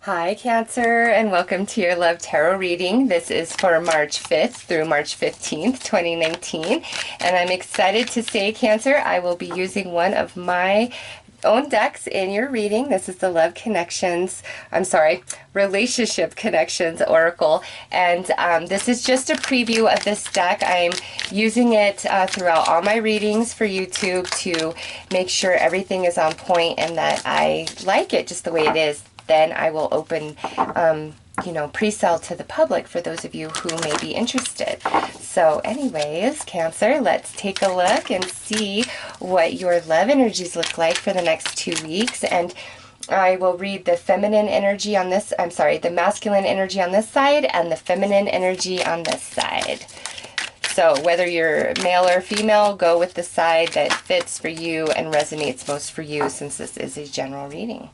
Hi Cancer, and welcome to your Love Tarot reading. This is for March 5th through March 15th, 2019. And I'm excited to say, Cancer, I will be using one of my own decks in your reading. This is the Relationship Connections Oracle. And this is just a preview of this deck. I'm using it throughout all my readings for YouTube to make sure everything is on point and that I like it just the way it is. Then I will open, pre-sale to the public for those of you who may be interested. So anyways, Cancer, let's take a look and see what your love energies look like for the next 2 weeks. And I will read the feminine energy on this, the masculine energy on this side and the feminine energy on this side. So whether you're male or female, go with the side that fits for you and resonates most for you, since this is a general reading.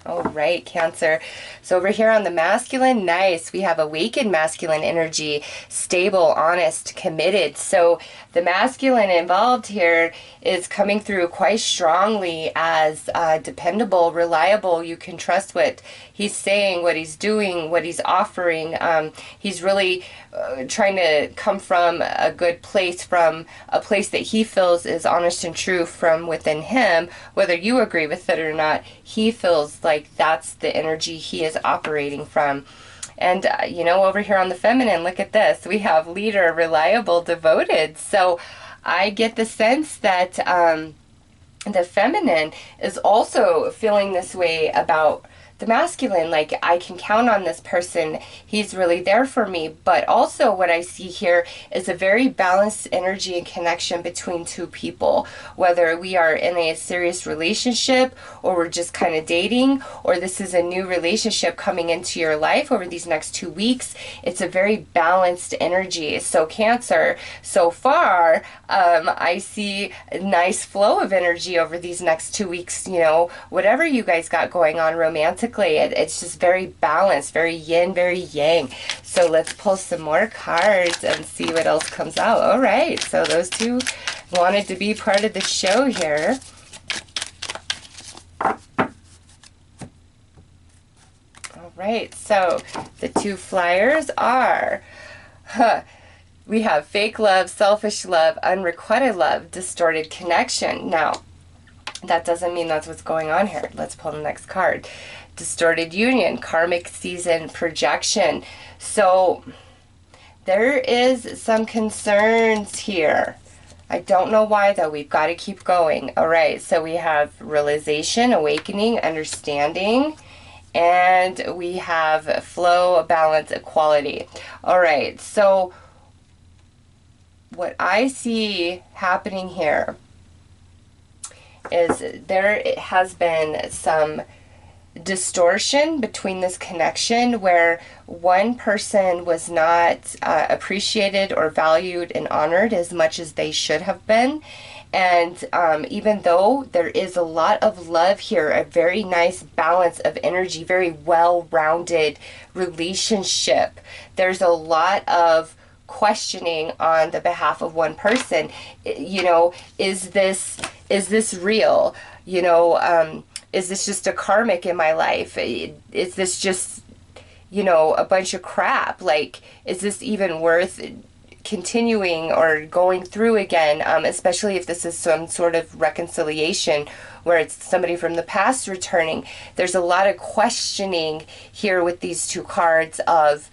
All right, Cancer. So over here on the masculine, nice. We have awakened masculine energy, stable, honest, committed. So the masculine involved here is coming through quite strongly as dependable, reliable. You can trust what he's saying, what he's doing, what he's offering. He's really trying to come from a good place, from a place that he feels is honest and true from within him. Whether you agree with it or not, he feels like that's the energy he is operating from. And, over here on the feminine, look at this. We have leader, reliable, devoted. So I get the sense that the feminine is also feeling this way about the masculine, like I can count on this person, he's really there for me. But also what I see here is a very balanced energy and connection between two people, whether we are in a serious relationship or we're just kind of dating, or this is a new relationship coming into your life over these next 2 weeks. It's a very balanced energy. So Cancer, so far I see a nice flow of energy over these next 2 weeks. Whatever you guys got going on romantically, it's just very balanced, very yin, very yang. So let's pull some more cards and see what else comes out. All right, so those two wanted to be part of the show here. All right, so the two flyers are, we have fake love, selfish love, unrequited love, distorted connection. Now, that doesn't mean that's what's going on here. Let's pull the next card. Distorted union, karmic season, projection. So there is some concerns here. I don't know why, though. We've got to keep going. All right, so we have realization, awakening, understanding, and we have flow, balance, equality. All right, so what I see happening here is there has been some distortion between this connection where one person was not appreciated or valued and honored as much as they should have been. And even though there is a lot of love here, a very nice balance of energy, very well-rounded relationship, there's a lot of questioning on the behalf of one person. Is this real? Is this just a karmic in my life? Is this just, a bunch of crap? Like, is this even worth continuing or going through again? Especially if this is some sort of reconciliation where it's somebody from the past returning. There's a lot of questioning here with these two cards of,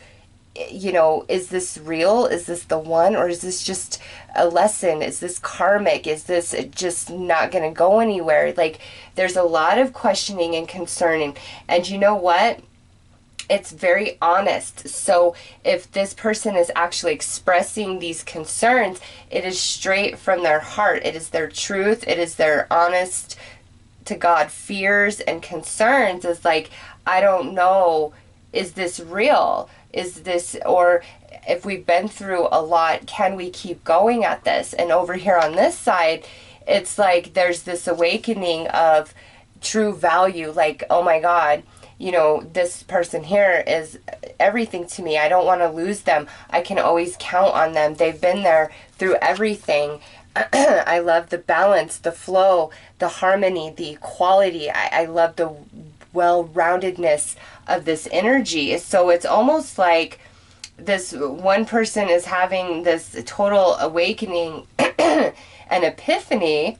is this real? Is this the one? Or is this just a lesson? Is this karmic? Is this just not going to go anywhere? Like, there's a lot of questioning and concerning. And you know what? It's very honest. So if this person is actually expressing these concerns, it is straight from their heart. It is their truth. It is their honest to God fears and concerns. It's like, I don't know, is this real? Is this, or if we've been through a lot, can we keep going at this? And over here on this side, it's like there's this awakening of true value. Like, oh my God, this person here is everything to me. I don't want to lose them. I can always count on them. They've been there through everything. I love the balance, the flow, the harmony, the equality. I love the well-roundedness of this energy. So it's almost like this one person is having this total awakening and epiphany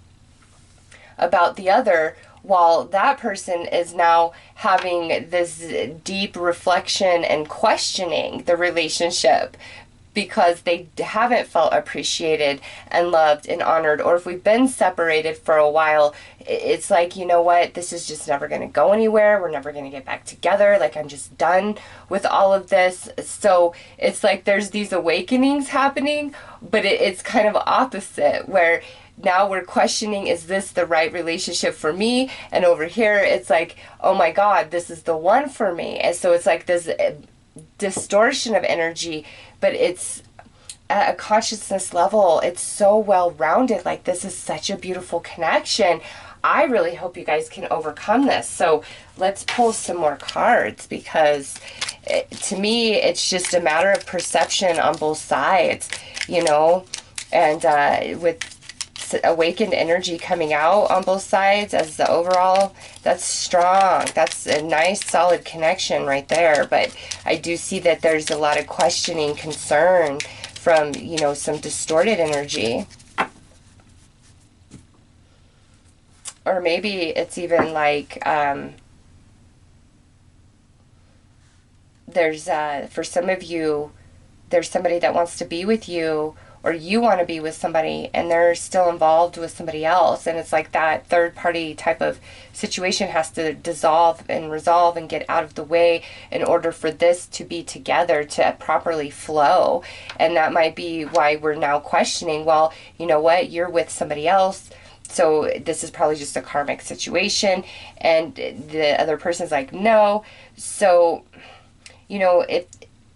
about the other, while that person is now having this deep reflection and questioning the relationship because they haven't felt appreciated and loved and honored. Or if we've been separated for a while, it's like, you know what, this is just never going to go anywhere. We're never going to get back together. Like, I'm just done with all of this. So it's like there's these awakenings happening, but it's kind of opposite, where now we're questioning, is this the right relationship for me? And over here, it's like, oh my God, this is the one for me. And so it's like this distortion of energy, but it's at a consciousness level. It's so well-rounded. Like, this is such a beautiful connection. I really hope you guys can overcome this. So let's pull some more cards, because to me, it's just a matter of perception on both sides, you know, and with awakened energy coming out on both sides as the overall, that's strong. That's a nice solid connection right there. But I do see that there's a lot of questioning, concern from, you know, some distorted energy. Or maybe it's even like there's for some of you, there's somebody that wants to be with you, or you want to be with somebody, and they're still involved with somebody else. And it's like that third party type of situation has to dissolve and resolve and get out of the way in order for this to be together, to properly flow. And that might be why we're now questioning, well, you know what, you're with somebody else, so this is probably just a karmic situation. And the other person's like, no. So, you know,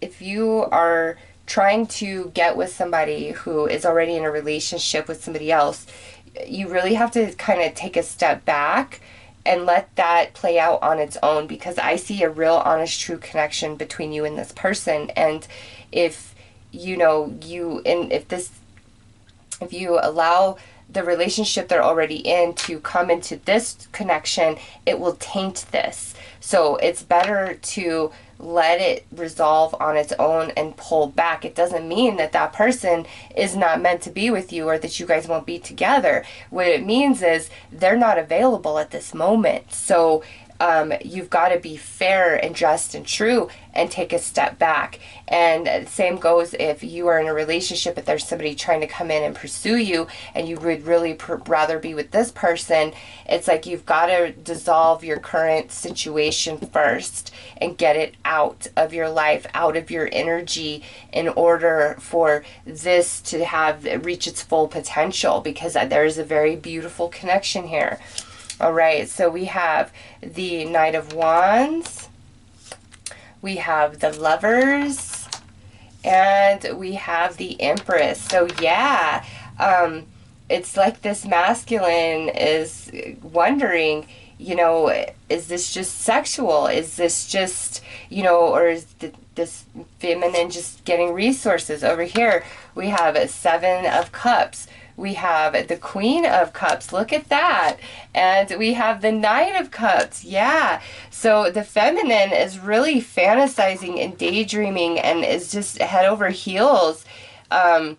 if you are trying to get with somebody who is already in a relationship with somebody else, you really have to kind of take a step back and let that play out on its own, because I see a real, honest, true connection between you and this person. And if, you know, if you allow the relationship they're already in to come into this connection, it will taint this. So it's better to let it resolve on its own and pull back. It doesn't mean that that person is not meant to be with you or that you guys won't be together. What it means is they're not available at this moment. So you've got to be fair and just and true and take a step back. And the same goes if you are in a relationship, if there's somebody trying to come in and pursue you and you would really rather be with this person, it's like you've got to dissolve your current situation first and get it out of your life, out of your energy, in order for this to reach its full potential, because there is a very beautiful connection here. All right, so we have the Knight of Wands, we have the Lovers, and we have the Empress. So yeah, it's like this masculine is wondering, you know, is this just sexual? Is this just, you know, or is this feminine just getting resources? Over here, we have a Seven of Cups. We have the Queen of Cups. Look at that. And we have the Knight of Cups. Yeah. So the feminine is really fantasizing and daydreaming and is just head over heels in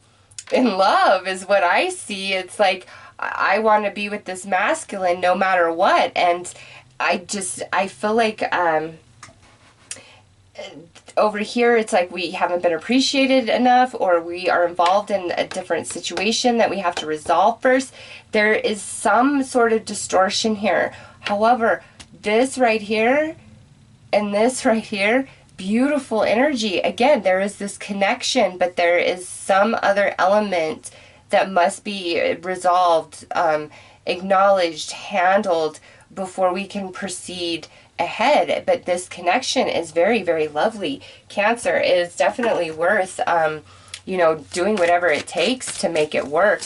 love is what I see. It's like, I want to be with this masculine no matter what. And I feel like over here, it's like we haven't been appreciated enough, or we are involved in a different situation that we have to resolve first. There is some sort of distortion here. However, this right here and this right here, beautiful energy. Again, there is this connection, but there is some other element that must be resolved, acknowledged, handled before we can proceed ahead. But this connection is very, very lovely. Cancer is definitely worth, you know, doing whatever it takes to make it work.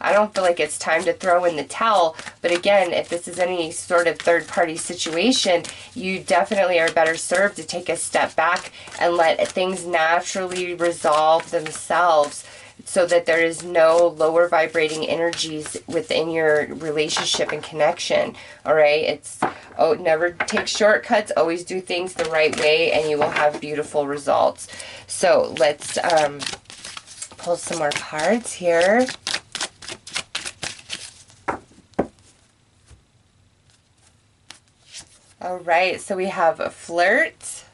I don't feel like it's time to throw in the towel. But again, if this is any sort of third-party situation, you definitely are better served to take a step back and let things naturally resolve themselves. so that there is no lower vibrating energies within your relationship and connection. All right, it's never take shortcuts, always do things the right way, and you will have beautiful results. So let's pull some more cards here. All right, so we have a flirt,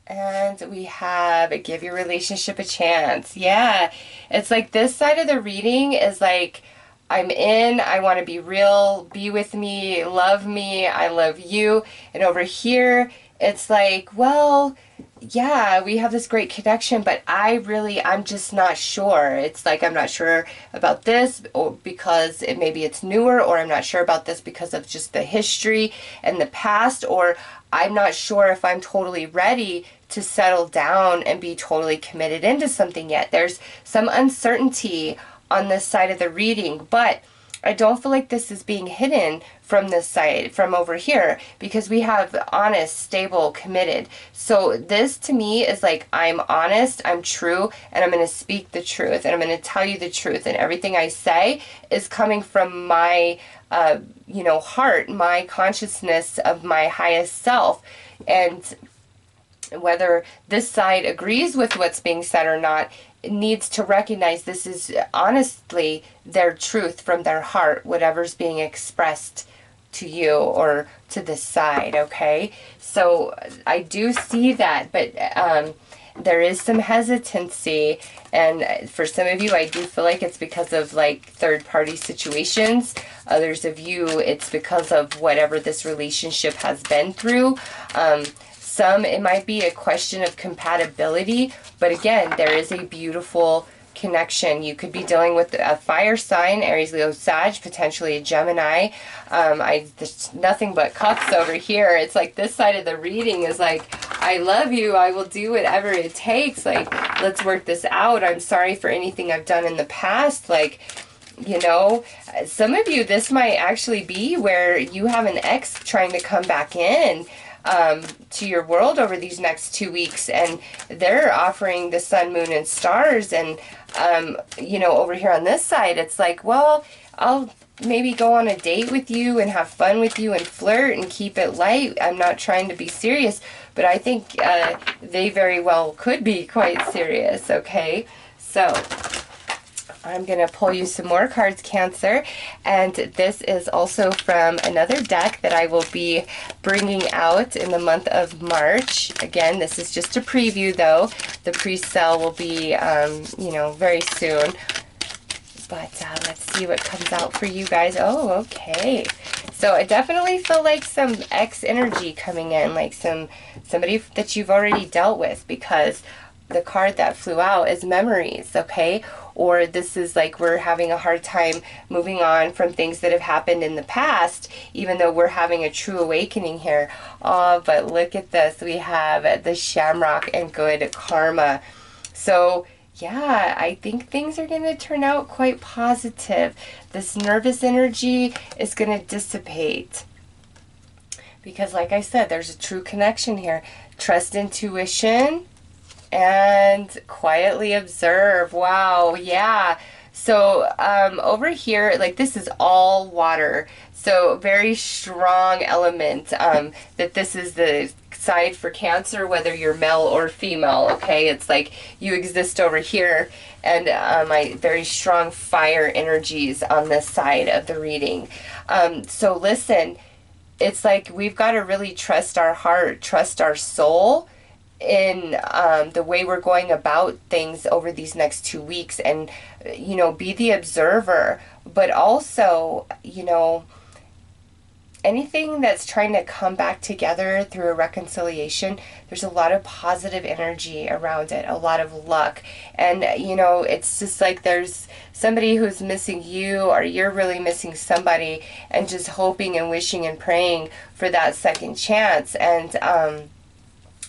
and we have give your relationship a chance. Yeah, it's like this side of the reading is like, I'm in, I want to be real, be with me, I love you. And over here, it's like, well, yeah, we have this great connection, but I'm just not sure. It's like, I'm not sure about this, or because maybe it's newer, or I'm not sure about this because of just the history and the past, or I'm not sure if I'm totally ready to settle down and be totally committed into something yet. There's some uncertainty on this side of the reading, but I don't feel like this is being hidden from this side, from over here, because we have honest, stable, committed. So this to me is like, I'm honest, I'm true, and I'm going to speak the truth, and I'm going to tell you the truth, and everything I say is coming from my, heart, my consciousness of my highest self. And whether this side agrees with what's being said or not, needs to recognize this is honestly their truth from their heart, whatever's being expressed to you or to this side, okay? So I do see that, but there is some hesitancy, and for some of you, I do feel like it's because of like third-party situations. Others of you, it's because of whatever this relationship has been through. Some, it might be a question of compatibility, but again, there is a beautiful connection. You could be dealing with a fire sign, Aries, Leo, Sag, potentially a Gemini. There's nothing but cups over here. It's like this side of the reading is like, I love you. I will do whatever it takes. Like, let's work this out. I'm sorry for anything I've done in the past. Like, some of you, this might actually be where you have an ex trying to come back in to your world over these next 2 weeks, and they're offering the sun, moon, and stars, and over here on this side, it's like, well, I'll maybe go on a date with you and have fun with you and flirt and keep it light. I'm not trying to be serious, but I think they very well could be quite serious, okay? So I'm going to pull you some more cards, Cancer, and this is also from another deck that I will be bringing out in the month of March. Again, this is just a preview, though. The pre-sale will be, very soon. But let's see what comes out for you guys. Oh, okay. So I definitely feel like some ex energy coming in, like somebody that you've already dealt with, because the card that flew out is memories, okay? Or this is like we're having a hard time moving on from things that have happened in the past, even though we're having a true awakening here. Oh, but look at this. We have the Shamrock and good karma. So yeah, I think things are going to turn out quite positive. This nervous energy is going to dissipate. Because like I said, there's a true connection here. Trust intuition and quietly observe. Wow, yeah. So over here, like this is all water. So very strong element that this is the side for Cancer, whether you're male or female, okay? It's like you exist over here, and my very strong fire energies on this side of the reading. So listen, it's like we've got to really trust our heart, trust our soul in the way we're going about things over these next 2 weeks, and be the observer, but also anything that's trying to come back together through a reconciliation, there's a lot of positive energy around it, a lot of luck. And it's just like there's somebody who's missing you, or you're really missing somebody, and just hoping and wishing and praying for that second chance. And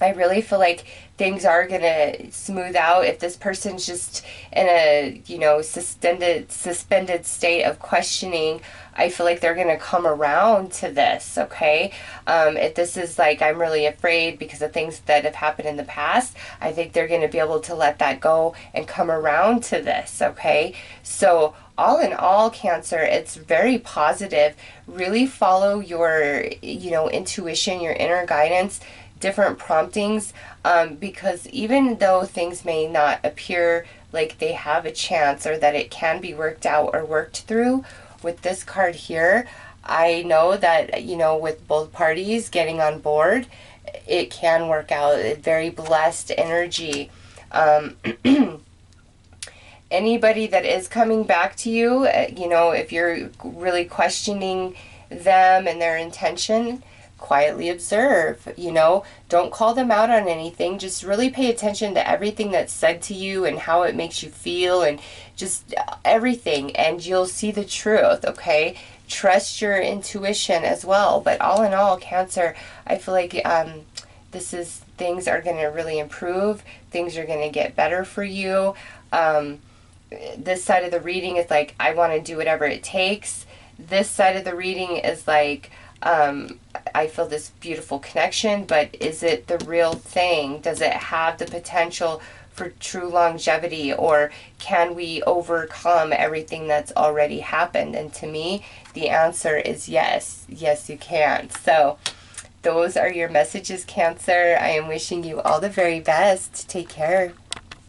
I really feel like things are gonna smooth out if this person's just in a, you know, suspended state of questioning. I feel like they're gonna come around to this, okay? If this is like, I'm really afraid because of things that have happened in the past, I think they're gonna be able to let that go and come around to this, okay? So all in all, Cancer, it's very positive. Really follow your, you know, intuition, your inner guidance, different promptings, because even though things may not appear like they have a chance or that it can be worked out or worked through, with this card here, I know that, you know, with both parties getting on board, it can work out. A very blessed energy. Anybody that is coming back to you, you know, if you're really questioning them and their intention, quietly observe, you know, don't call them out on anything. Just really pay attention to everything that's said to you and how it makes you feel and just everything, and you'll see the truth, okay? Trust your intuition as well. But all in all, Cancer, I feel like things are going to really improve. Things are going to get better for you. This side of the reading is like, I want to do whatever it takes. This side of the reading is like, I feel this beautiful connection, but is it the real thing? Does it have the potential for true longevity, or can we overcome everything that's already happened? And to me, the answer is yes. Yes, you can. So those are your messages, Cancer. I am wishing you all the very best. Take care.